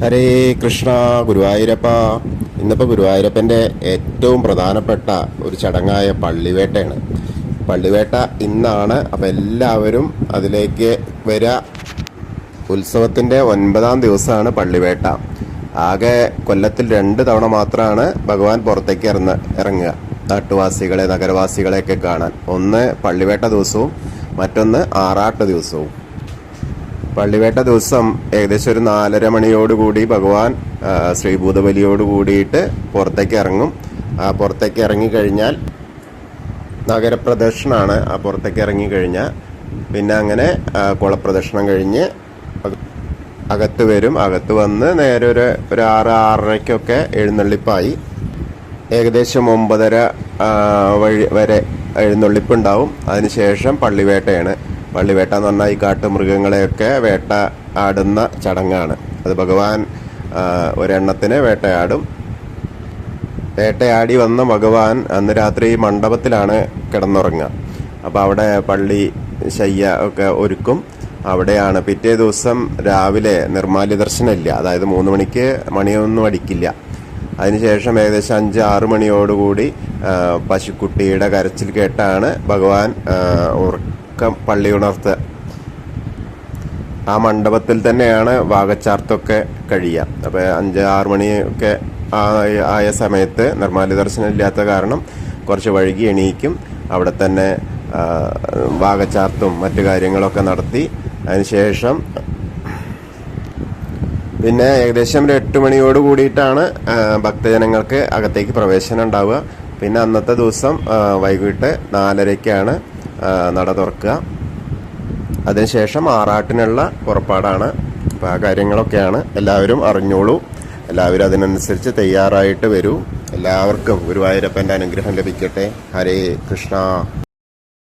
ഹരേ കൃഷ്ണ. ഗുരുവായൂരപ്പ. ഇന്നിപ്പോൾ ഗുരുവായൂരപ്പൻ്റെ ഏറ്റവും പ്രധാനപ്പെട്ട ഒരു ചടങ്ങായ പള്ളിവേട്ടയാണ്. പള്ളിവേട്ട ഇന്നാണ്. അപ്പോൾ എല്ലാവരും അതിലേക്ക് വരിക. ഉത്സവത്തിൻ്റെ 9-ാം ദിവസമാണ് പള്ളിവേട്ട. ആകെ കൊല്ലത്തിൽ 2 തവണ മാത്രമാണ് ഭഗവാൻ പുറത്തേക്ക് ഇറങ്ങുക നാട്ടുവാസികളെ, നഗരവാസികളെയൊക്കെ കാണാൻ. ഒന്ന് പള്ളിവേട്ട ദിവസവും മറ്റൊന്ന് ആറാട്ട് ദിവസവും. പള്ളിവേട്ട ദിവസം ഏകദേശം ഒരു 4:30 മണിയോടുകൂടി ഭഗവാൻ ശ്രീഭൂതബലിയോട് കൂടിയിട്ട് പുറത്തേക്ക് ഇറങ്ങും. ആ പുറത്തേക്ക് ഇറങ്ങിക്കഴിഞ്ഞാൽ നഗരപ്രദക്ഷിണമാണ്. ആ പുറത്തേക്ക് ഇറങ്ങിക്കഴിഞ്ഞാൽ പിന്നെ അങ്ങനെ കുളപ്രദക്ഷിണം കഴിഞ്ഞ് അകത്ത് വരും. അകത്ത് വന്ന് നേരെ ഒരു 6-6:30 എഴുന്നള്ളിപ്പായി. ഏകദേശം 9:30 വരെ എഴുന്നള്ളിപ്പുണ്ടാവും. അതിനുശേഷം പള്ളിവേട്ടയാണ്. പള്ളിവേട്ട എന്ന് പറഞ്ഞാൽ ഈ കാട്ടുമൃഗങ്ങളെയൊക്കെ വേട്ട ആടുന്ന ചടങ്ങാണ്. അത് ഭഗവാൻ ഒരെണ്ണത്തിനെ വേട്ടയാടും. വേട്ടയാടി വന്ന ഭഗവാൻ അന്ന് രാത്രി മണ്ഡപത്തിലാണ് കിടന്നുറങ്ങുക. അപ്പോൾ അവിടെ പള്ളി ശയ്യ ഒക്കെ ഒരുക്കും. അവിടെയാണ് പിറ്റേ ദിവസം രാവിലെ നിർമ്മാല്യ ദർശനമില്ല. അതായത് 3 മണിക്ക് മണിയൊന്നും അടിക്കില്ല. അതിനുശേഷം ഏകദേശം 5-6 മണിയോടുകൂടി പശുക്കുട്ടിയുടെ കരച്ചിൽ കേട്ടാണ് ഭഗവാൻ പള്ളി ഉണർത്തുക. ആ മണ്ഡപത്തിൽ തന്നെയാണ് വാകച്ചാർത്തൊക്കെ കഴിയുക. അപ്പോൾ 5-6 മണിയൊക്കെ ആയ സമയത്ത് നിർമ്മാല്യ ദർശനം ഇല്ലാത്ത കാരണം കുറച്ച് വൈകി എണീക്കും. അവിടെ തന്നെ വാകച്ചാർത്തും മറ്റു കാര്യങ്ങളൊക്കെ നടത്തി അതിനുശേഷം പിന്നെ ഏകദേശം ഒരു 8 മണിയോട് കൂടിയിട്ടാണ് ഭക്തജനങ്ങൾക്ക് അകത്തേക്ക് പ്രവേശനം ഉണ്ടാവുക. പിന്നെ അന്നത്തെ ദിവസം വൈകിട്ട് 4:30-ക്കാണ് നട തുറക്കുക. അതിനുശേഷം ആറാട്ടിനുള്ള പുറപ്പാടാണ്. അപ്പോൾ ആ കാര്യങ്ങളൊക്കെയാണ്. എല്ലാവരും അറിഞ്ഞോളൂ. എല്ലാവരും അതിനനുസരിച്ച് തയ്യാറായിട്ട് വരൂ. എല്ലാവർക്കും ഗുരുവായൂരപ്പൻ്റെ അനുഗ്രഹം ലഭിക്കട്ടെ. ഹരേ കൃഷ്ണ.